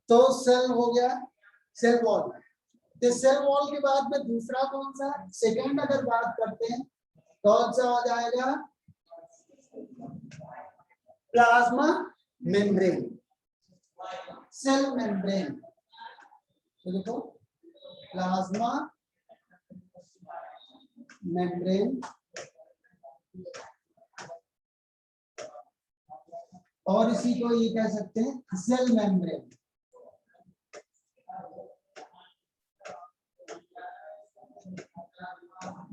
तो सेल हो गया, सेल वॉल। तो सेल वॉल के बाद में दूसरा कौन सा, सेकेंड अगर बात करते हैं तो कौन सा हो जाएगा, प्लाज्मा मेम्ब्रेन, सेल मेम्ब्रेन। तो देखो प्लाज्मा मेम्ब्रेन और इसी को ये कह सकते हैं cell membrane.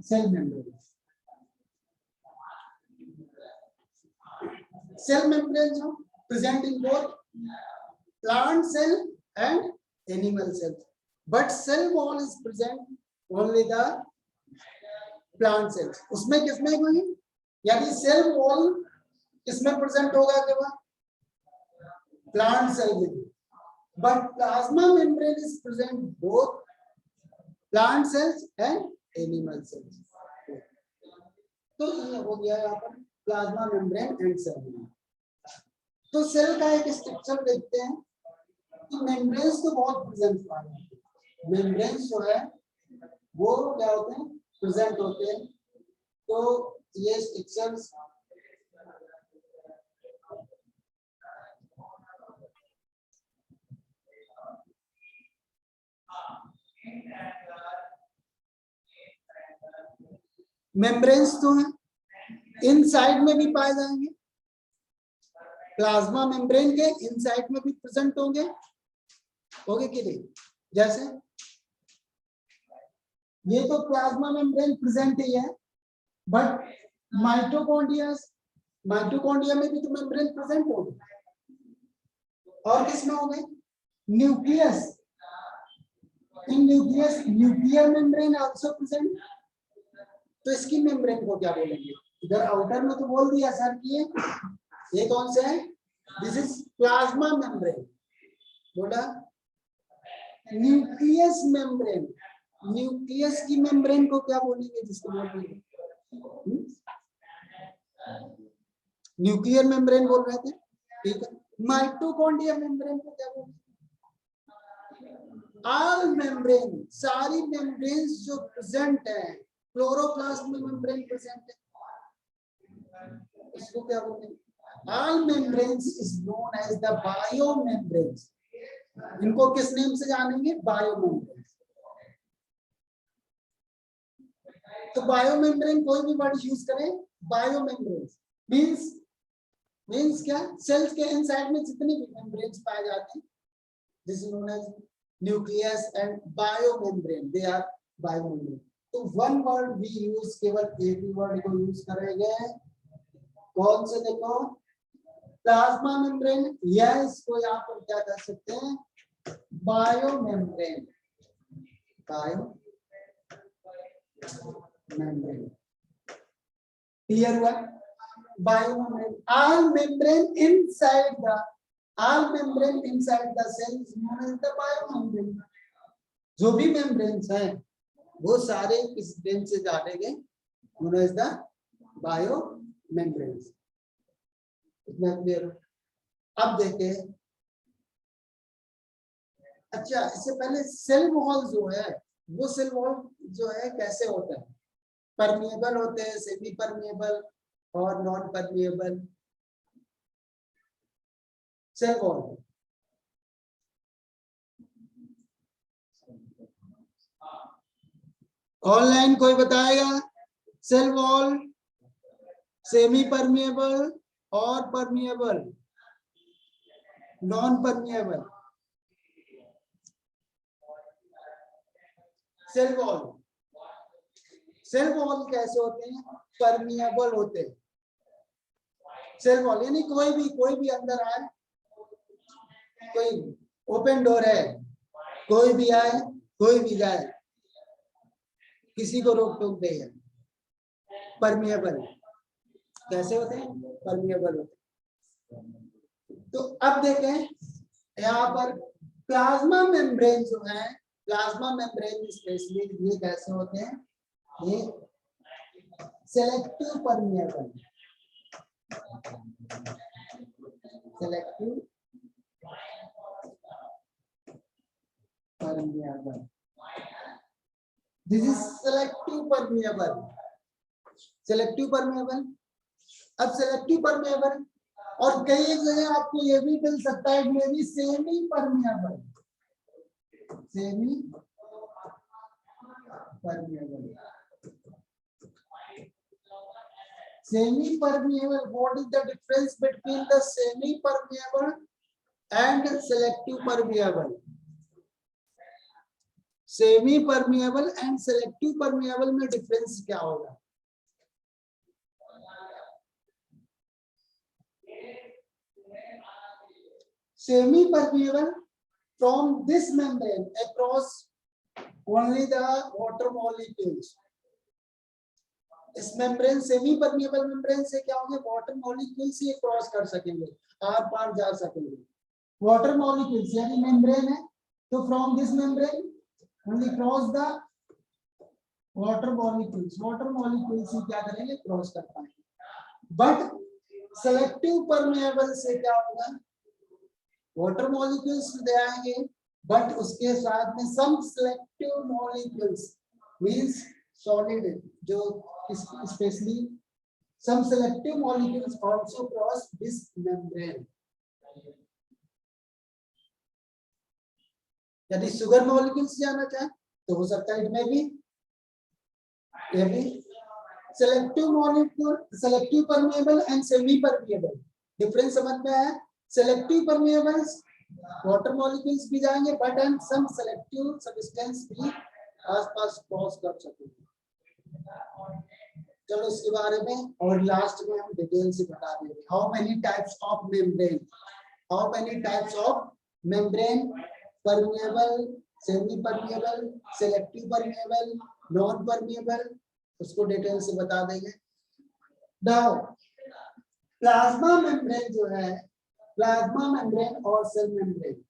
Cell membrane, cell membrane जो present in both plant cell and animal cell, but cell wall is present only the plant cells. उसमें किसमें होगी, यानी सेल वॉल किसमें प्रेजेंट होगा केवल प्लांट सेल में, but plasma membrane is present both plant cells and animal cells. तो ये हो गया यहाँ पर plasma membrane and cell membrane. तो सेल का एक स्ट्रक्चर देखते हैं कि मेम्ब्रेन्स तो बहुत प्रेजेंट पाए जाते हैं, मेम्ब्रेन्स जो है वो क्या होते हैं, प्रेजेंट होते हैं। तो ये स्ट्रक्चर्स मेम्ब्रेन्स तो है, इनसाइड में भी पाए जाएंगे, प्लाज्मा मेम्ब्रेन के इनसाइड में भी प्रेजेंट होंगे, होंगे कि नहीं। जैसे ये तो प्लाज्मा मेम्ब्रेन प्रेजेंट ही है, बट माइटोकॉन्ड्रिया, माइटोकॉन्ड्रिया में भी तो मेम्ब्रेन प्रेजेंट होंगे। और किसमें होंगे, न्यूक्लियस, इन nucleus nuclear membrane also present. तो इसकी मेम्ब्रेन को क्या बोलेंगे, इधर आउटर में तो बोल दिया सर कि ये कौन से है, दिस इज प्लाज्मा मेम्ब्रेन। बोला न्यूक्लियस मेम्ब्रेन, न्यूक्लियस की मेम्ब्रेन को क्या बोलेंगे, जिसको बोलेंगे न्यूक्लियर मेम्ब्रेन बोल रहे थे, ठीक है। माइटोकॉन्ड्रिया मेम्ब्रेन को क्या बोलेंगे, ऑल मेम्ब्रेन, सारी मेम्ब्रेन्स जो प्रेजेंट है, क्लोरोप्लास्ट में मेम्ब्रेन प्रेजेंट है, इसको क्या बोलेंगे, all membranes is known as the bio membranes. इनको किस नेम से जानेंगे, बायो मेम्ब्रेन्स। तो बायो मेम्ब्रेन कोई भी वर्ड यूज करें, बायो मेम्ब्रेन्स मींस क्या, सेल्स के इनसाइड में जितनी भी मेम्ब्रेन्स पाए जाते हैं, this is known as nucleus and bio membrane, they are bio membrane. तो वन वर्ड भी यूज, केवल एक ही वर्ड को यूज करेंगे, कौन से, देखो प्लाज्मा मेम्ब्रेन, या इसको यहाँ पर क्या कर सकते हैं, bio membrane, bio membrane. Clear हुआ, bio membrane, all membrane inside the, all membrane inside the cell is known as the bio membrane. जो भी मेम्ब्रेन्स हैं वो सारे इस ब्रेन से जानेंगे, known as the bio membranes. इतना क्लियर। अब देखें, अच्छा इससे पहले सेल वॉल जो है, वो सेल वॉल जो है कैसे होता है, परमिएबल होते हैं, सेमी परमिएबल और non permeable cell wall. Online कोई बताएगा, सेल वॉल सेमी परमिएबल और permeable, non permeable. Cell wall, cell wall कैसे होते हैं, परमिएबल होते हैं। सेल वॉल यानी कोई भी अंदर आए, कोई ओपन डोर है, कोई भी आए कोई भी जाए, किसी को रोक टोक नहीं है। परमिएबल कैसे होते हैं, परमिएबल होते हैं। तो अब देखें यहाँ पर प्लाज्मा मेम्ब्रेन जो है, प्लाज्मा मेम्ब्रेन स्पेशली ये कैसे होते हैं, ये selective permeable, selective permeable. This is selective permeable. Selective permeable. अब selective permeable और कई एक जगह आपको ये भी मिल सकता है मे भी semi permeable. Semi permeable. Semi permeable. What is the difference between the semi permeable and selective permeable? Semi permeable and selective permeable में difference क्या होगा? Semi permeable, from this membrane across only the water molecules. इस membrane semi permeable membrane से क्या होंगे, water molecules ही cross कर सकेंगे, are पार जा सकेंगे. वाटर मॉलिक्यूल्स यानी मेम्ब्रेन है, तो from this membrane only cross the water molecules. Water molecules ही क्या करेंगे, क्रॉस कर पाएंगे. बट सेलेक्टिव परमिएबल से क्या होगा, वाटर मॉलिक्यूल्स ले आएंगे बट उसके साथ में सम सेलेक्टिव मॉलिक्यूल्स मींस सॉलिड, जो especially some selective molecules also cross this membrane. यदि शुगर मॉलिक्यूल्स जाना चाहे तो हो सकता है इसमें भी ये भी selective molecule, selective permeable and semi permeable. Difference समझ में आया. सेलेक्टिव परमिएबल्स वाटर मॉलिक्यूल्स भी जाएंगे but and some selective substance भी आसपास क्रॉस कर सकेंगे. चलो इसके बारे में और लास्ट में हम डिटेल से बता देंगे. How many types of membrane, how many types of membrane, permeable, semi permeable, selective permeable, non permeable, उसको डिटेल से बता देंगे. नाउ प्लाज्मा मेम्ब्रेन जो है, प्लाज्मा मेम्ब्रेन और सेल मेम्ब्रेन,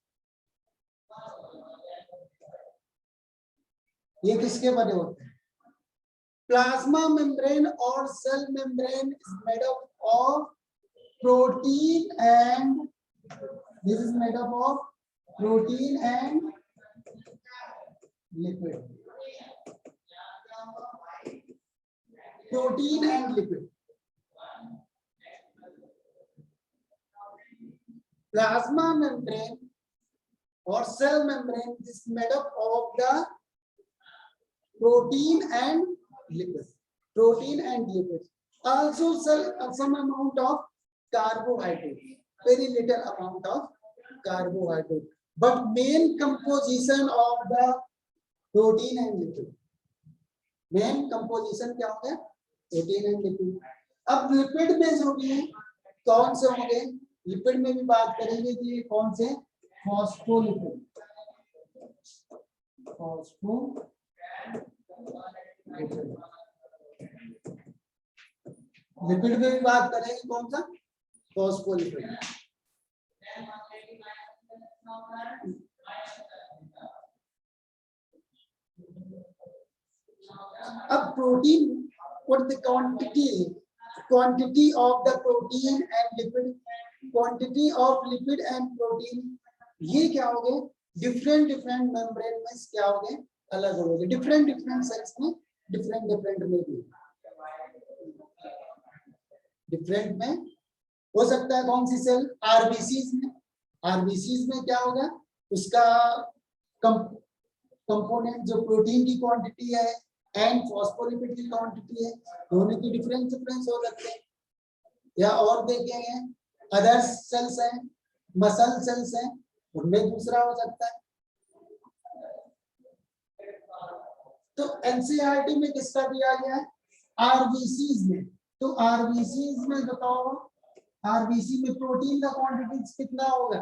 ये किसके बने होते हैं? Plasma membrane or cell membrane is made up of protein and this is made up of protein and lipid. Protein and lipid. Plasma membrane or cell membrane is made up of the protein and lipids. Protein and lipids. Also some amount of carbohydrate. Very little amount of carbohydrate. But main composition of the protein and lipid. Main composition क्या होगा? Protein and lipid. अब lipid में जो भी कौन से होंगे? Lipid में भी बात करेंगे कि कौन से? फॉस्फोलिपिड. लिपिड में भी बात करेंगे कौन सा? फॉस्फोलिपिड. अब protein, what the quantity of the protein and lipid, quantity of lipid and protein, ये क्या हो गए? डिफरेंट मेम्ब्रेन में क्या हो गए? अलग हो गए. डिफरेंट सेल्स में डिफरेंट में भी डिफरेंट में हो सकता है. कौन सी सेल? आरबीसीज में. आरबीसीज में क्या होगा? उसका कंपोनेंट जो प्रोटीन की क्वांटिटी है एंड फॉस्फोलिपिड की क्वांटिटी है, दोनों की डिफरेंस हो सकते हैं. या और देखेंगे अदर सेल्स हैं, मसल सेल्स हैं, उनमें दूसरा हो सकता है. तो एनसीईआरटी में किसका दिया गया है? आरबीसीज में. तो आरबीसीज में बताओ, आरबीसी में प्रोटीन का क्वांटिटी कितना होगा?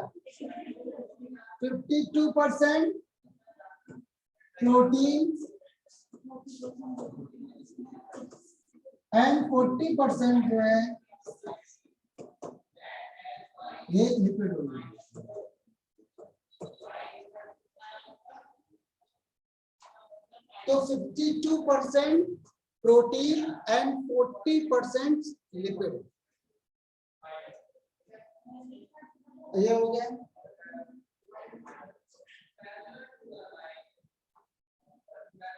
52% प्रोटीन एंड 40% जो है ये लिपिड होगा. तो 52% प्रोटीन एंड 40% लिपिड. ये हो गया।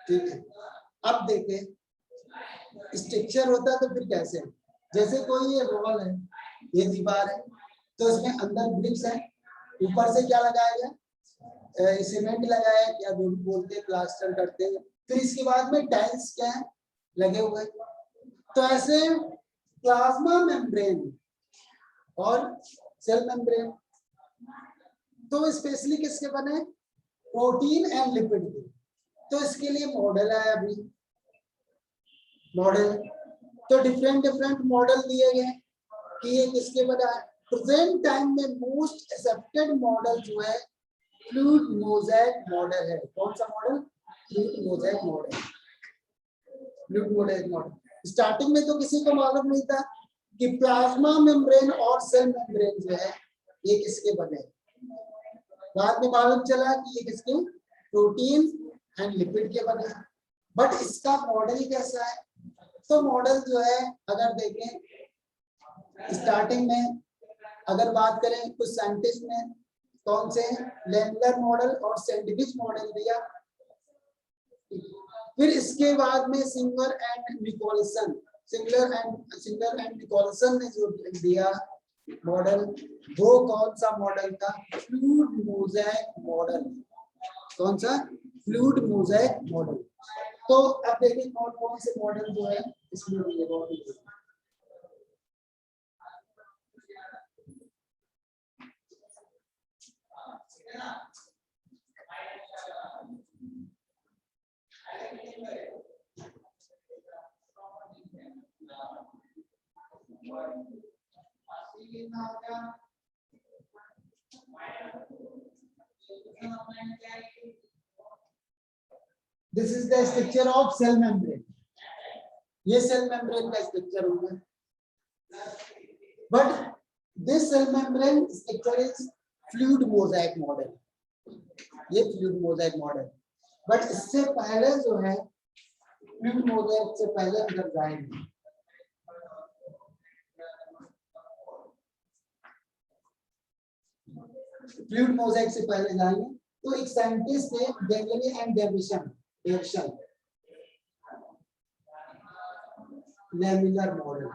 ठीक है, अब देखें स्ट्रक्चर होता है तो फिर कैसे, जैसे कोई ये वॉल है, ये दीवार है, तो इसमें अंदर ब्रिक्स है, ऊपर से क्या लगाया गया, सीमेंट लगाया है, या जो भी बोलते हैं प्लास्टर करते हैं, फिर इसके बाद में टाइल्स क्या है लगे हुए। तो ऐसे प्लाज्मा मेम्ब्रेन और सेल मेम्ब्रेन तो स्पेशली किसके बने, प्रोटीन एंड लिपिड के। तो इसके लिए मॉडल है, अभी मॉडल तो डिफरेंट मॉडल दिए गए कि ये किसके बना है। प्रेजेंट टाइम में मोस्ट एक्सेप्टेड मॉडल जो है फ्लूइड मोज़ेक मॉडल है। कौन सा model, fluid mosaic model. Fluid mosaic model starting में तो किसी को मालूम नहीं था कि प्लाज्मा मेम्ब्रेन और सेल मेम्ब्रेन जो है ये किसके बने, बाद में मालूम चला कि ये किसके, प्रोटीन एंड लिपिड के बने। बट इसका मॉडल कैसा है, तो मॉडल जो है अगर देखें स्टार्टिंग में अगर बात करें कुछ साइंटिस्ट ने कौन से लैंडलर मॉडल और सैंडविच मॉडल दिया, फिर इसके बाद में सिंगर एंड निकोलसन ने जो दिया मॉडल, वो कौन सा मॉडल था, फ्लूइड मोज़ेक मॉडल। कौन सा, फ्लूइड मोज़ेक मॉडल। तो अब देखिए कौन कौन से मॉडल जो है इसमें दिए। This is the structure of cell membrane. ये सेल मेम्ब्रेन का स्ट्रक्चर होगा, but this cell membrane structure is fluid mosaic model. ये फ्लूइड मोज़ेक मॉडल, बट इससे पहले जो है फ्लूइड मोज़ेक से पहले अंदर जाएंगे। फ्लूइड मोज़ेक से पहले जाएंगे तो एक साइंटिस्ट है Danielli and Davson lamellar model.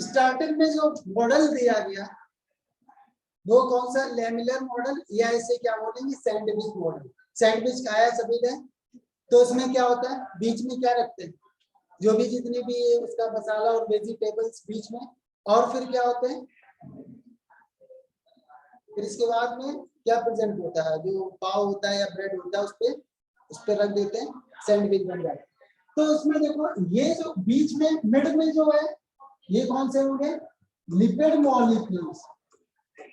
Starting में जो मॉडल दिया गया वो कौन सा, लैमिलर मॉडल, या इसे क्या बोलेंगे, सैंडविच मॉडल। सैंडविच खाया सभी ने, तो उसमें क्या होता है, बीच में क्या रखते हैं, जो भी जितनी भी उसका मसाला और वेजिटेबल्स बीच में, और फिर क्या होते हैं, फिर इसके बाद में क्या प्रेजेंट होता है, जो पाव होता है या ब्रेड होता है उस पे रख देते हैं, सैंडविच बन जाता है। तो उसमें देखो ये जो बीच में मिड में जो है ये कौन से होंगे, lipid molecules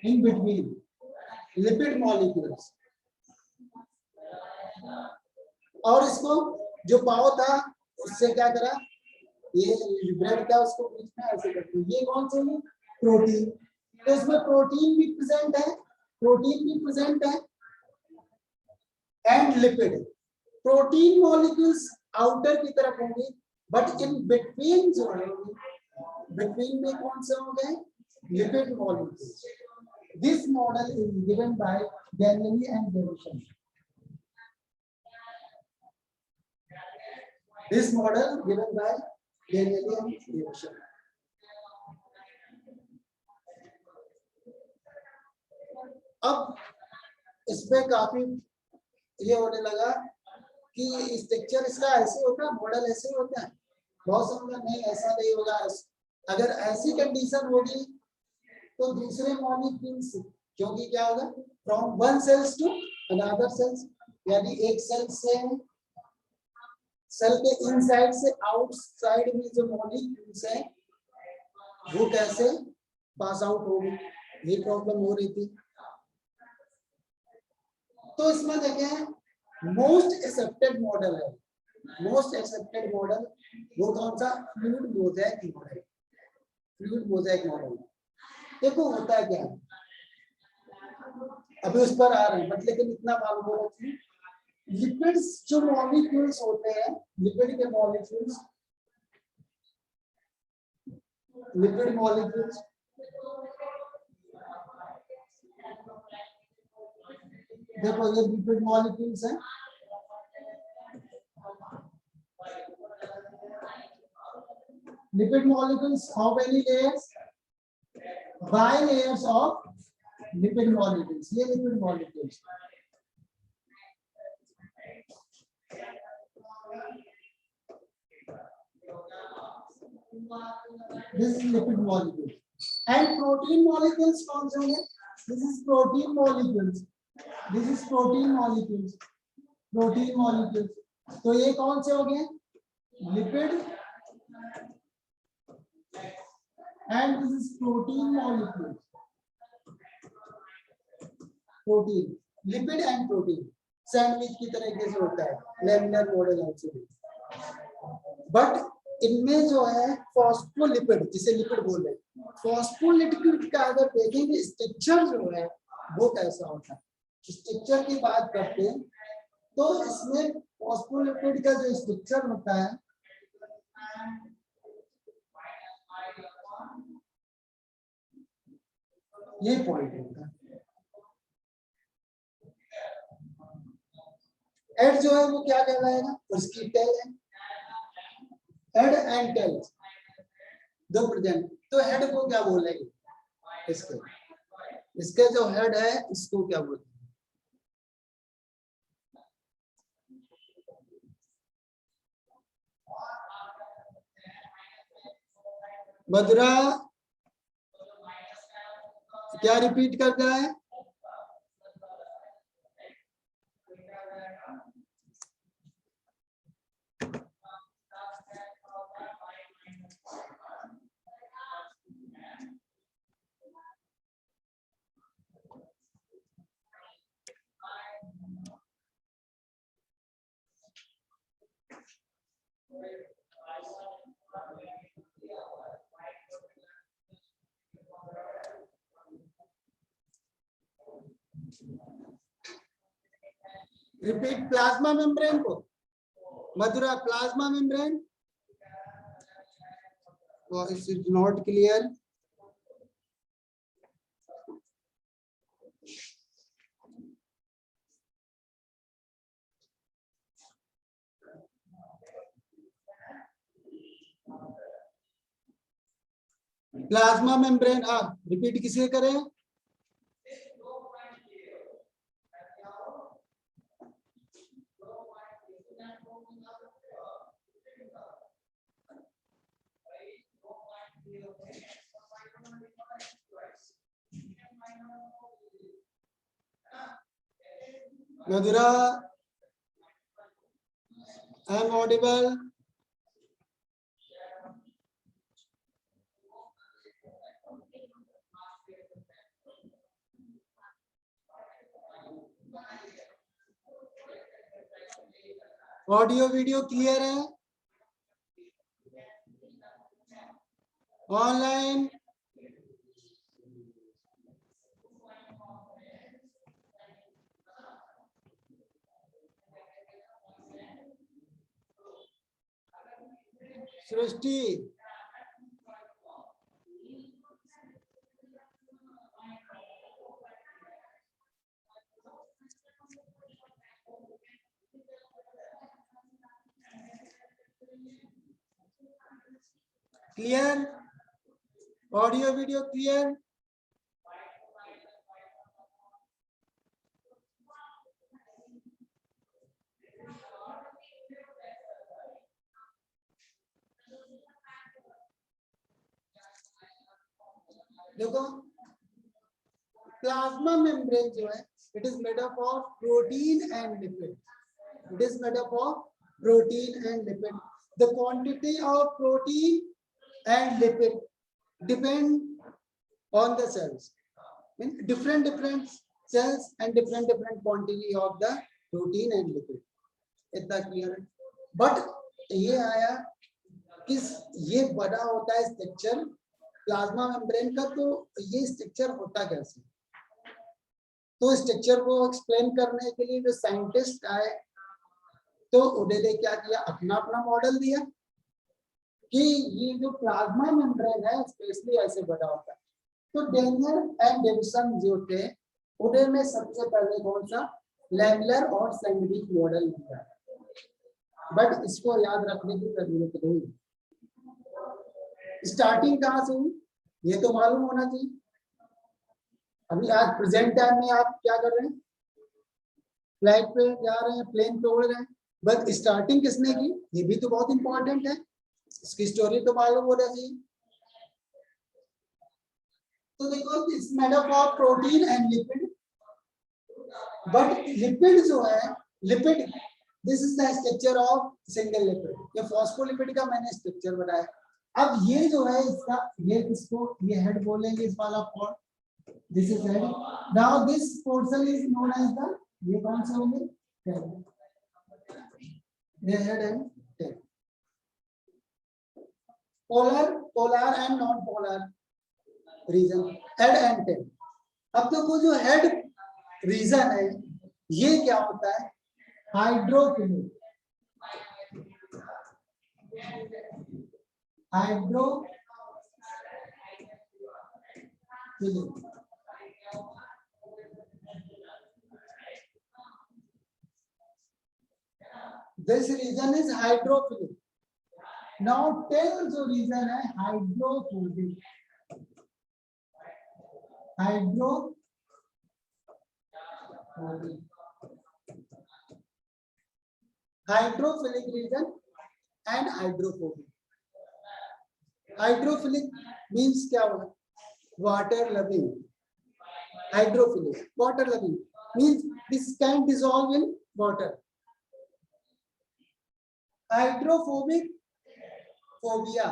in between, lipid molecules. और इसको जो पाव था उससे क्या करा, ये ब्रेड था उसको बीच में ऐसे करते, ये कौन से है, प्रोटीन। तो इसमें प्रोटीन भी प्रेजेंट है and lipid. Protein molecules outer की तरफ होंगे, बट इन बिटवीन जो है, बिटवीन में कौन से होंगे, lipid molecules. This model is given by Danielli and Davson. This model given by Danielli and Davson. अब इस पे काफी ये होने लगा कि स्ट्रक्चर इसका ऐसे होता है, मॉडल ऐसे होता है, बहुत समझा नहीं, ऐसा नहीं होगा। अगर ऐसी कंडीशन होगी तो दूसरे मॉलिक्यूल्स, क्योंकि क्या होगा, from one cells to another cells, यानी एक सेल से सेल के इनसाइड से आउटसाइड में जो मॉलिक्यूल्स है वो कैसे पास आउट होगी, ये प्रॉब्लम हो रही थी। तो इसमें देखें मोस्ट एक्सेप्टेड मॉडल है, मोस्ट एक्सेप्टेड मॉडल वो कौन सा, fluid mosaic model. Fluid mosaic model देखो होता है क्या, अभी उस पर आ रहे हैं, बट लेकिन इतना मालूम होना चाहिए, लिपिड्स जो मॉलिक्यूल्स होते हैं, लिपिड के मॉलिक्यूल्स, लिपिड मॉलिक्यूल्स देखो ये लिपिड मॉलिक्यूल्स हैं, lipid molecules how many layers, bilayers of lipid molecules, ये lipid molecules. This is lipid molecule and protein molecules कौन से होंगे, this is protein molecules, this is protein molecules, protein molecules, तो ये कौन से हो गए, lipid and this is protein molecules, protein, lipid and protein, sandwich की तरीके से होता है, लेमिनर मॉडल एक्चुअली, बट इनमें जो है फॉस्फोलिपिड, जिसे लिपिड बोल रहे हैं, फॉस्फोलिपिड का अगर देखेंगे स्ट्रक्चर जो है वो कैसा होता है, स्ट्रक्चर की बात करते हैं तो इसमें फॉस्फोलिपिड का जो स्ट्रक्चर होता है ये पॉइंट होता है, एड जो है वो क्या कहलाएगा, उसकी टेल है, हेड एंड टेल दो प्रेजेंट, तो हेड को क्या बोलेंगे, इसके इसके जो हेड है इसको क्या बोलते हैं, मधुरा क्या रिपीट कर रहा है, रिपीट प्लाज्मा मेम्ब्रेन को, Madhura plasma membrane, it is not clear, plasma membrane, हाँ रिपीट किसे करें, Madhura I am audible, audio video clear है, online Srishti, clear, audio video clear, देखो प्लाज्मा मेम्ब्रेन जो है it is made up of protein and lipid, it is made up of protein and lipid. The quantity of protein and lipid depend on the cells. In different cells and different quantity of the protein and lipid. इतना clear है. But ये आया किस, ये बड़ा होता है structure plasma membrane का, तो ये स्ट्रक्चर होता कैसे? तो स्ट्रक्चर को एक्सप्लेन करने के लिए जो साइंटिस्ट आए, तो उन्होंने क्या किया, अपना अपना मॉडल दिया कि ये जो प्लाज्मा मेम्ब्रेन है स्पेशली ऐसे बड़ा होता है. तो डेनियल एंड डेविसन जो थे, उन्होंने सबसे पहले कौन सा लैमेलर और सैंडविच मॉडल दिया. बट इसको याद रखने की जरूरत नहीं. स्टार्टिंग कहाँ से हुई ये तो मालूम होना चाहिए. अभी आज प्रेजेंट टाइम में आप क्या कर रहे हैं, फ्लाइट पे जा रहे हैं, प्लेन पे उड़ रहे हैं, बट स्टार्टिंग किसने की ये भी तो बहुत इंपॉर्टेंट है. इसकी स्टोरी तो मालूम होना चाहिए. तो देखो it's made up of protein and lipid. But lipid जो है, lipid this is the structure of single lipid. ये फॉस्फोलिपिड का मैंने स्ट्रक्चर बनाया. अब ये जो है इसका, ये इसको ये हेड बोलेंगे इस वाला part. This is head. Now this portion is known as the, ये कौन से होंगे, टेल. ये head and tail. Polar and non polar region, head and tail. अब देखो जो हेड रीजन है ये क्या होता है, hydrophilic. This region is hydrophilic. Now tail जो region है hydrophobic. Hydrophilic region and hydrophobic. Hydrophilic means क्या हुआ, water loving. Hydrophilic, water loving means this can dissolve in water. Hydrophobic, phobia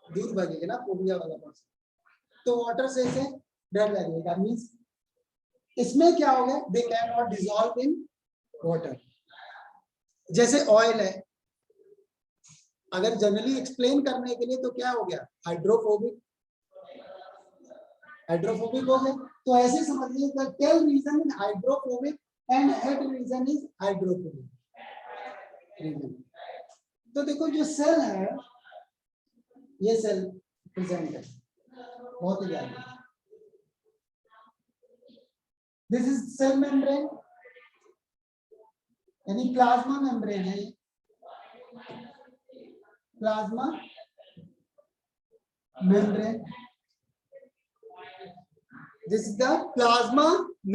दूर भागेगा ना, फोबिया वाला पर्सन, तो वाटर से इसे डर लगेगा. मींस इसमें क्या हो गया, they can not dissolve in water. जैसे ऑयल है, अगर जनरली एक्सप्लेन करने के लिए तो क्या हो गया, हाइड्रोफोबिक. हो गया. तो ऐसे समझिए the tail region is hydrophobic and head region is hydrophobic. तो देखो जो सेल है, ये सेल प्रेजेंट है बहुत ही ज्यादा. दिस इज सेल मेम्ब्रेन, यानी प्लाज्मा मेम्ब्रेन है. Plasma membrane, this is the plasma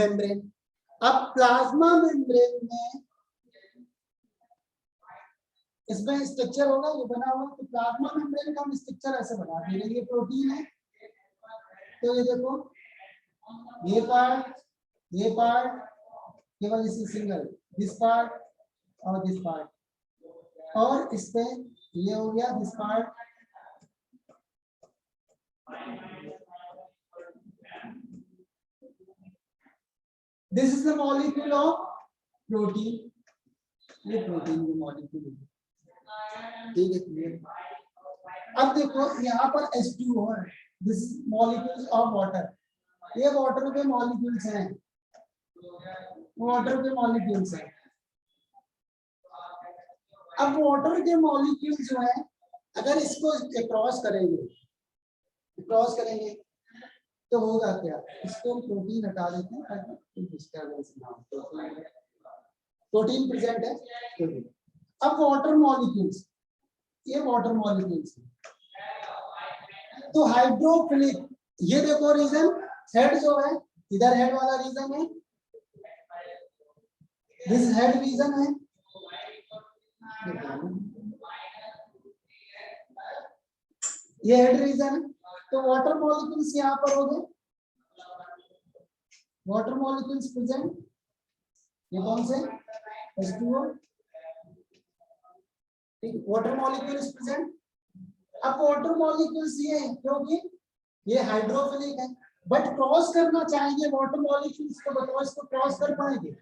membrane. अब प्लाज्मा मेम्ब्रेन में इसमें स्ट्रक्चर होगा, ये बना हुआ, तो प्लाज्मा मेम्ब्रेन का हम स्ट्रक्चर ऐसे बना दे रहे हैं. ये प्रोटीन है, तो ये देखो ये पार्ट केवल इसी सिंगल, दिस पार्ट और दिस पार्ट, और इस पे ये हो गया this part. This is the molecule of protein. ये प्रोटीन की मॉलिक्यूल है. ठीक है, क्लियर. अब देखो यहाँ पर H2O है, this is molecules of water. ये वाटर के मॉलिक्यूल्स हैं, वाटर के मॉलिक्यूल्स हैं. अब वाटर के मॉलिक्यूल्स जो है, अगर इसको क्रॉस करेंगे तो होगा क्या, इसको प्रोटीन हटा देते हैं ताकि डिस्टर्बेंस ना हो. प्रोटीन प्रेजेंट है, प्रोटीन. अब वाटर मॉलिक्यूल्स, ये वाटर मॉलिक्यूल्स, तो हाइड्रोफिलिक. ये देखो रीजन, हेड जो है, इधर हेड वाला रीजन है, दिस हेड रीजन है. ये हेड रीजन है. तो वाटर मॉलिक्यूल्स यहाँ पर हो गए, वाटर मॉलिक्यूल्स प्रेजेंट. ये कौन से, H2O. ठीक, वाटर मॉलिक्यूल इज प्रेजेंट। अब वाटर मॉलिक्यूल्स ये हैं क्योंकि ये हाइड्रोफिलिक है, बट क्रॉस करना चाहेंगे वाटर मॉलिक्यूल्स को, बताओ इसको क्रॉस कर पाएंगे?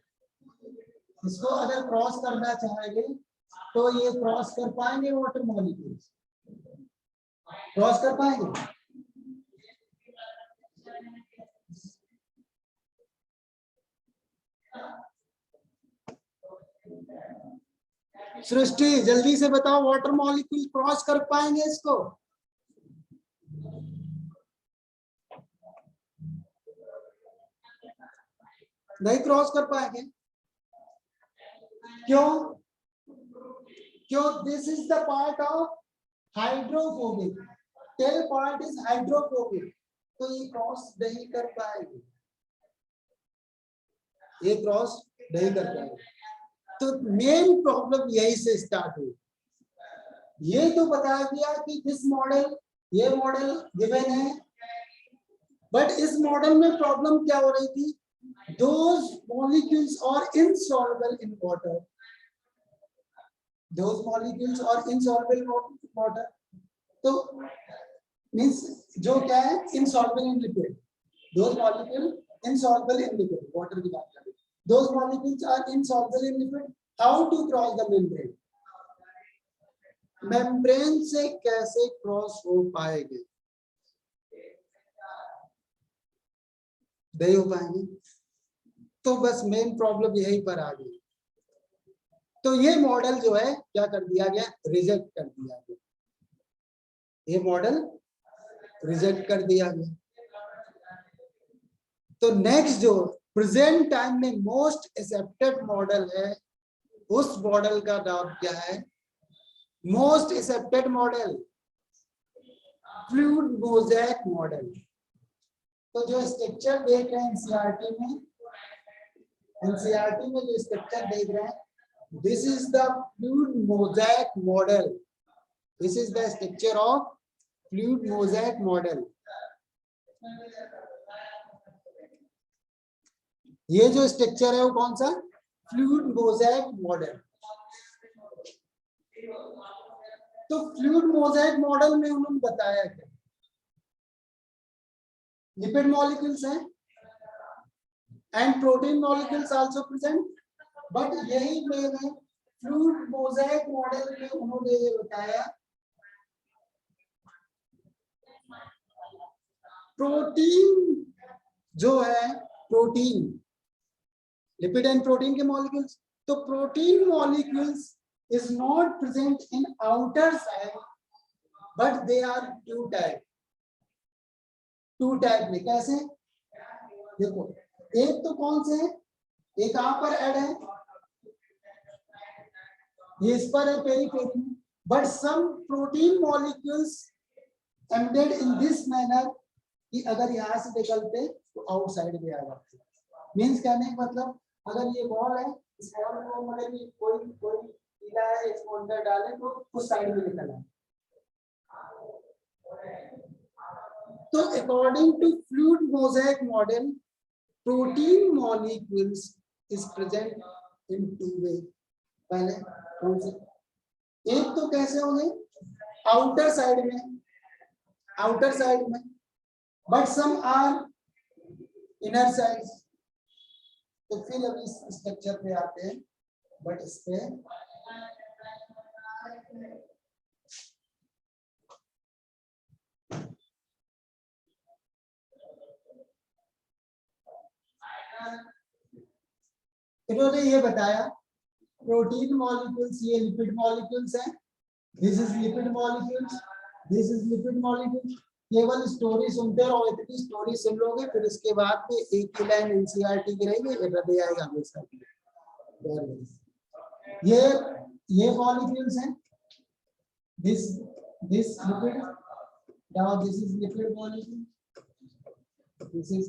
इसको अगर क्रॉस करना चाहेंगे तो ये क्रॉस कर पाएंगे वाटर मॉलिक्यूल्स? क्रॉस कर पाएंगे? सृष्टि जल्दी से बताओ, वाटर मॉलिक्यूल क्रॉस कर पाएंगे इसको? नहीं क्रॉस कर पाएंगे। क्यों? क्यों? This is the part of hydrophobic, tail part is hydrophobic, तो ये क्रॉस नहीं कर पाएंगे, ये क्रॉस नहीं कर पाएंगे। तो मेन प्रॉब्लम यही से स्टार्ट हुई। ये तो बताया गया कि दिस मॉडल, ये मॉडल गिवन है, बट इस मॉडल में प्रॉब्लम क्या हो रही थी? Those molecules are insoluble in water. Those molecules are insoluble in water. तो means जो क्या है? Insoluble in liquid. Those molecules insoluble in liquid. Water की बात कर रहे हैं. Those molecules are insoluble in liquid. How to cross the membrane? Membrane से कैसे क्रॉस हो पाएंगे? नहीं हो पाएंगे। तो बस मेन प्रॉब्लम यहीं पर आ गई। तो ये मॉडल जो है क्या कर दिया गया? रिजेक्ट कर दिया गया। ये मॉडल रिजेक्ट कर दिया गया। तो नेक्स्ट जो प्रेजेंट टाइम में मोस्ट एक्सेप्टेड मॉडल है, उस मॉडल का नाम क्या है? Most accepted model fluid mosaic model. तो जो स्ट्रक्चर देख रहे हैं एनसीईआरटी में, एनसीईआरटी में जो स्ट्रक्चर देख रहे हैं, this is the fluid mosaic model. This is the structure of fluid mosaic model. ये जो स्ट्रक्चर है वो कौन सा? Fluid mosaic model. तो फ्लूइड मोज़ेक मॉडल में उन्होंने बताया क्या? लिपिड मॉलिक्यूल्स हैं and protein molecules also present, but यही मैंने फ्लूइड मोज़ेक मॉडल में उन्होंने ये बताया प्रोटीन जो है, प्रोटीन, लिपिड एंड प्रोटीन के मॉलिक्यूल्स, तो protein molecules is not present in outer side, but they are two type. Two type में कैसे? देखो, एक तो कौन से है? एक कहां पर ऐड है? ये इस पर है पेरीफेरी में, but some protein molecules embedded in this manner कि अगर यहां से निकलते तो आउटसाइड में आ जाते। मींस कहने का मतलब, अगर ये बॉल है, इस बॉल को मतलब कोई कोई पीला है, इसको अंदर डाले तो उस साइड में निकल आए। तो according to fluid mosaic model, protein molecules is present in two way. पहले कौन से? एक तो कैसे होंगे? आउटर साइड में, आउटर साइड में, but some are inner side. तो फिर अभी इस स्ट्रक्चर पे आते हैं, बट इस पे इन्होंने ये बताया प्रोटीन मॉलिक्यूल्स ये लिपिड मॉलिक्यूल्स हैं, this is lipid molecules, this is lipid molecules. केवल स्टोरी सुनते रहो, इतनी स्टोरी सुन लोगे, फिर इसके बाद में एक ही लाइन एनसीईआरटी की रहेगी, हृदय आएगा हमेशा। ये मॉलिक्यूल्स हैं, this this lipid, now this is lipid molecule, this is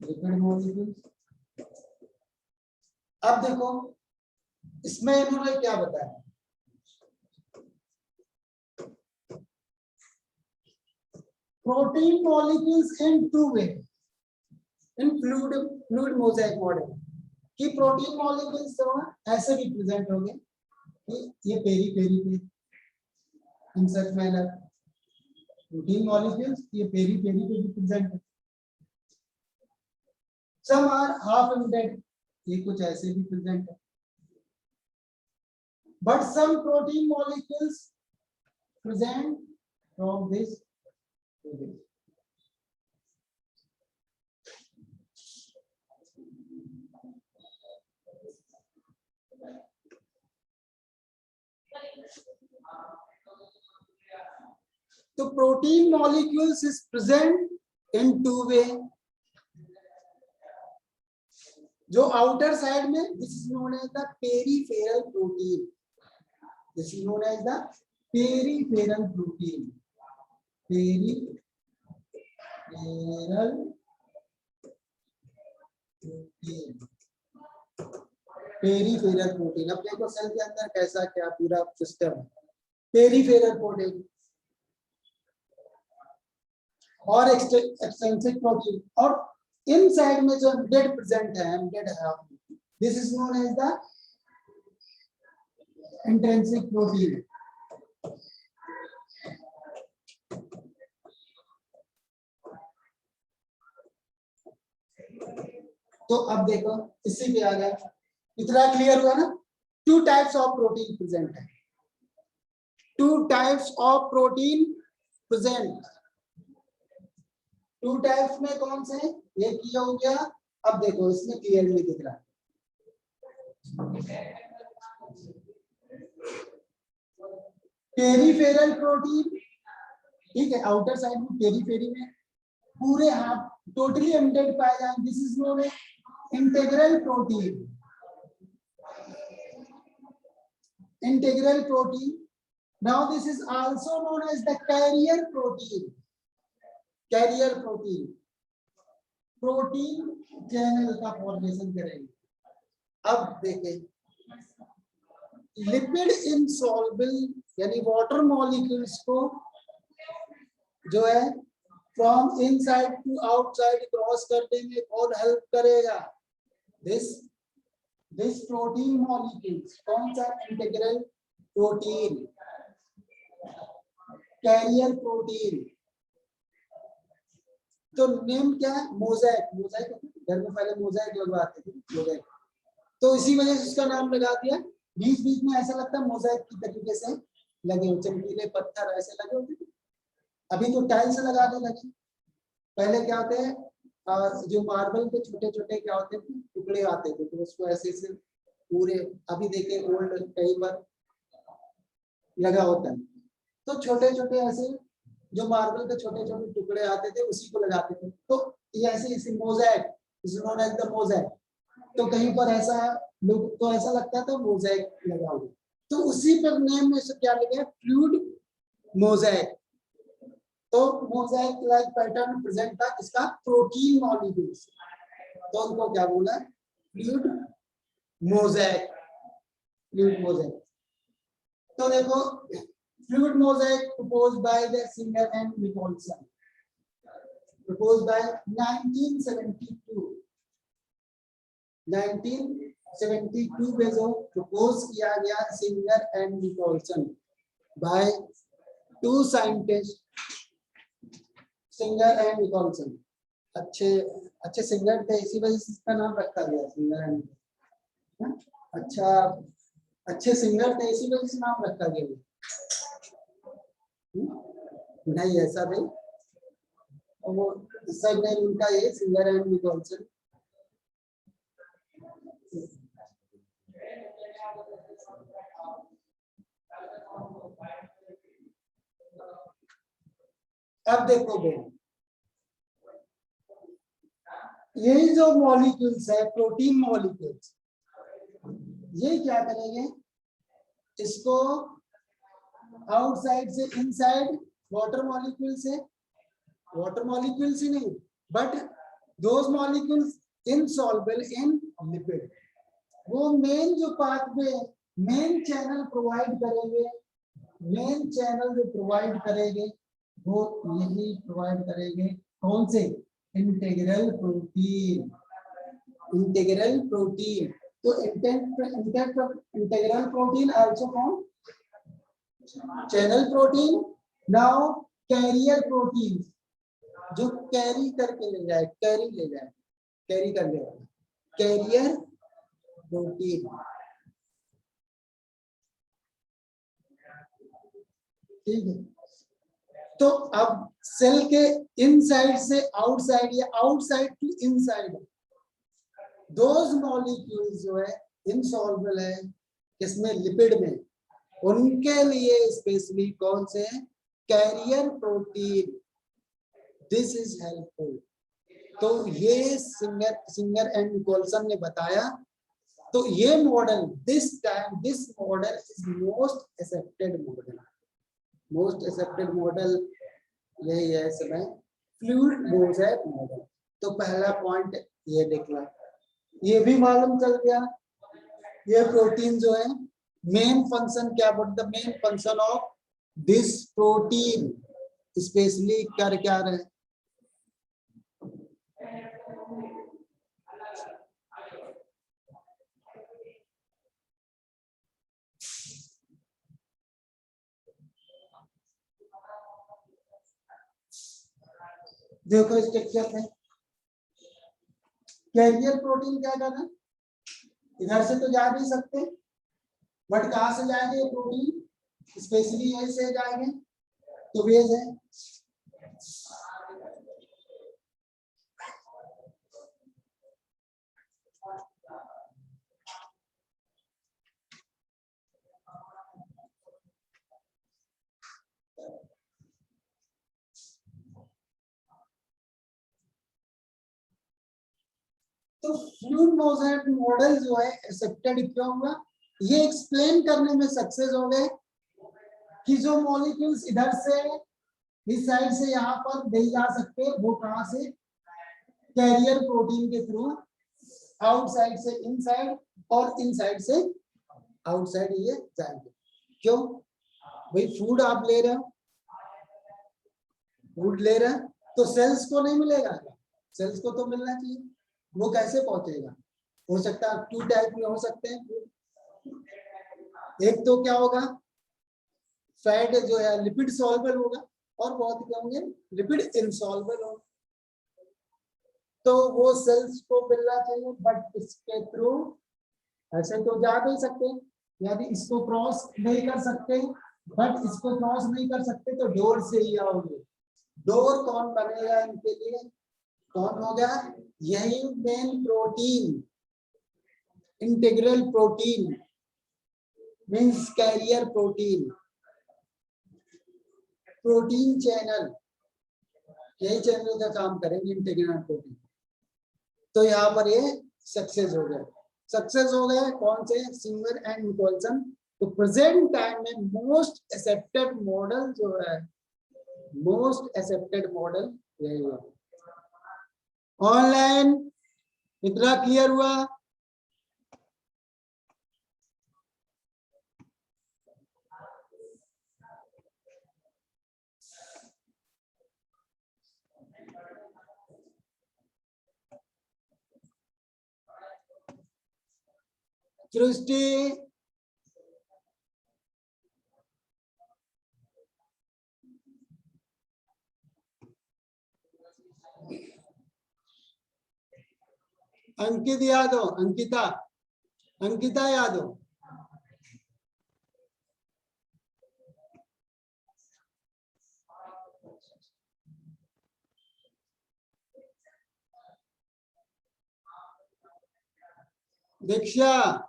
lipid molecule. अब देखो इसमें इन्होंने क्या बताया, protein molecules in two way in fluid mosaic model. कि प्रोटीन मॉलिक्यूल्स जो है ऐसे भी प्रेजेंट होंगे कि ये पेरी पेरी पे इन सच मैनर प्रोटीन मॉलिक्यूल्स ये पेरी पेरी पे भी प्रेजेंट है। सम आर हाफ एम्बेडेड, ये कुछ ऐसे भी प्रेजेंट है। But some protein molecules present from this to this. So protein molecules is present in two way. जो outer side में this is known as the peripheral protein. This is known as the peripheral protein. Peripheral protein. Peripheral protein. अब देखो cell के अंदर कैसा क्या पूरा system है। Peripheral protein और एक्सट्रिंसिक प्रोटीन और इनसाइड में जो एम्बेडेड प्रेजेंट है, एम्बेडेड है, this is known as the intrinsic protein. तो अब देखो इसी पे आ गया, इतना क्लियर हुआ ना। Two types of protein present है, two types of protein present. Two types में कौन से, ये किया हो गया। अब देखो इसमें क्लियरली दिख रहा है, पेरीफेरल प्रोटीन, ठीक है, आउटर साइड में पेरीफेरी में पूरे हाथ टोटली एम्बेडेड पाए जाए, this is known as integral protein. Integral protein, now this is also known as the carrier protein. Carrier protein, protein channel का फॉर्मेशन करेंगे। अब देखें, लिपिड इनसॉल्युबल यानी वाटर मॉलिक्यूल्स को जो है from inside to outside cross करने में कौन हेल्प करेगा, दिस प्रोटीन मॉलिक्यूल्स। कौन सा, इंटीग्रल प्रोटीन, कैरियर प्रोटीन। तो नेम क्या है, मोज़ेक। मोज़ेक घर में पहले मोज़ेक लगवाते थे, मोज़ेक, तो इसी वजह से उसका नाम लगा दिया। बीच बीच में ऐसा लगता है मोज़ेक की तरीके से लगे हो, चमकीले पत्थर ऐसे लगे होते थे। अभी तो टाइल्स लगाने लगे, पहले क्या होते हैं, जो मार्बल के छोटे छोटे क्या होते थे, टुकड़े आते थे, तो उसको ऐसे से पूरे, अभी देखे ओल्ड कई बार लगा होता है, तो छोटे छोटे ऐसे जो मार्बल के छोटे छोटे टुकड़े आते थे उसी को लगाते थे। तो ये ऐसे इसे mosaic, is known as the mosaic. तो कहीं पर ऐसा लोग तो ऐसा लगता था मोज़ेक लगा हुआ, तो उसी पर नेम में से क्या लगा, फ्लूइड मोज़ेक। तो मोज़ेक लाइक पैटर्न प्रेजेंट था इसका प्रोटीन मॉलिक्यूल्स, तो उनको क्या बोला, फ्लूइड मोज़ेक। फ्लूइड मोज़ेक, तो देखो fluid mosaic proposed by the Singer and Nicholson, proposed by 1972 में जो प्रपोज किया गया Singer and Nicolson by two scientist, Singer and Nicolson. अच्छे सिंगर थे, इसी वजह से इसका नाम रखा गया सिंगर एंड, अच्छे सिंगर थे इसी वजह से नाम रखा गया। नहीं ऐसा नहीं, वो सब नहीं, उनका ये सिंगर एंड निकोलसन। अब देखो बेटा, यही जो मॉलिक्यूल्स है, प्रोटीन मॉलिक्यूल्स, ये क्या करेंगे, इसको आउटसाइड से इनसाइड वाटर मॉलिक्यूल से नहीं, but those molecules insoluble in lipid, वो मेन जो पाथवे, मेन चैनल प्रोवाइड करेंगे, मेन चैनल जो प्रोवाइड करेंगे वो यही प्रोवाइड करेंगे, कौन से, इंटीग्रल प्रोटीन। इंटीग्रल प्रोटीन तो integral protein also found channel protein. Now carrier protein, जो कैरी करके ले जाए, कैरी कर ले, कैरियर प्रोटीन। ठीक है, तो अब सेल के इनसाइड से आउटसाइड या outside to inside, those molecules जो है इनसॉल्युबल है किसमें, लिपिड में, उनके लिए स्पेशली कौन से carrier protein, this is helpful. तो ये सिंगर एंड निकोलसन ने बताया। तो ये model this model is most accepted model, most accepted model यही है समय, फ्लूइड मोज़ेक मॉडल। तो पहला पॉइंट ये देखना, ये भी मालूम चल गया। ये प्रोटीन जो है मेन फंक्शन क्या, what the main function of this protein, specially कर क्या रहे, देखो स्ट्रक्चर में कैरियर प्रोटीन क्या करना, इधर से तो जा नहीं सकते, बट कहां से जाएंगे ये प्रोटीन, स्पेशली यहीं से जाएंगे, तो वेज है। तो फ्लूइड मोज़ेक मॉडल जो है एक्सेप्टेड क्यों हुआ, ये एक्सप्लेन करने में सक्सेस हो गए कि जो मॉलिक्यूल्स इधर से इस साइड से यहाँ पर ले जा सकते हैं, वो कहां से, कैरियर प्रोटीन के थ्रू आउटसाइड से इनसाइड और इनसाइड से आउटसाइड ये जाएंगे। क्यों भाई, फूड आप ले रहे हो, फूड ले रहे हैं तो सेल्स को नहीं मिलेगा, सेल्स को तो मिलना चाहिए, वो कैसे पहुंचेगा, हो सकता है 2 टाइप में हो सकते हैं। एक तो क्या होगा, फैट जो है लिपिड सॉल्युबल होगा, और बहुत क्या होंगे लिपिड इनसॉल्युबल होगा, तो वो सेल्स को मिलना चाहिए, बट इसके थ्रू ऐसे तो जा नहीं सकते, यदि इसको क्रॉस नहीं कर सकते, बट इसको क्रॉस नहीं कर सकते तो डोर से ही आओगे। डोर कौन बनेगा इनके लिए, कौन होगा, यही main protein, integral protein means career protein, protein channel, यही चैनल का काम करेंगे इंटीग्रल प्रोटीन। तो यहाँ पर ये सक्सेस हो गया, सक्सेस हो गए कौन से, सिंगर एंड निकोलसन। तो प्रेजेंट टाइम में मोस्ट एक्सेप्टेड मॉडल जो है, मोस्ट एक्सेप्टेड मॉडल यही है। ऑनलाइन इतना क्लियर हुआ, सृष्टि अंकित यादव, अंकिता यादव, दीक्षा,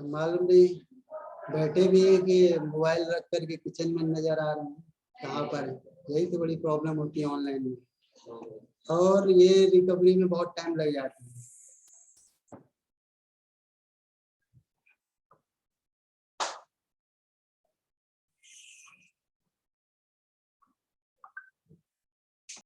मालूम नहीं, बैठे भी है कि मोबाइल रख करके किचन में नजर आ रहे हैं, कहाँ पर है, यही तो बड़ी प्रॉब्लम होती है ऑनलाइन में, और ये रिकवरी में बहुत टाइम लग जाता है।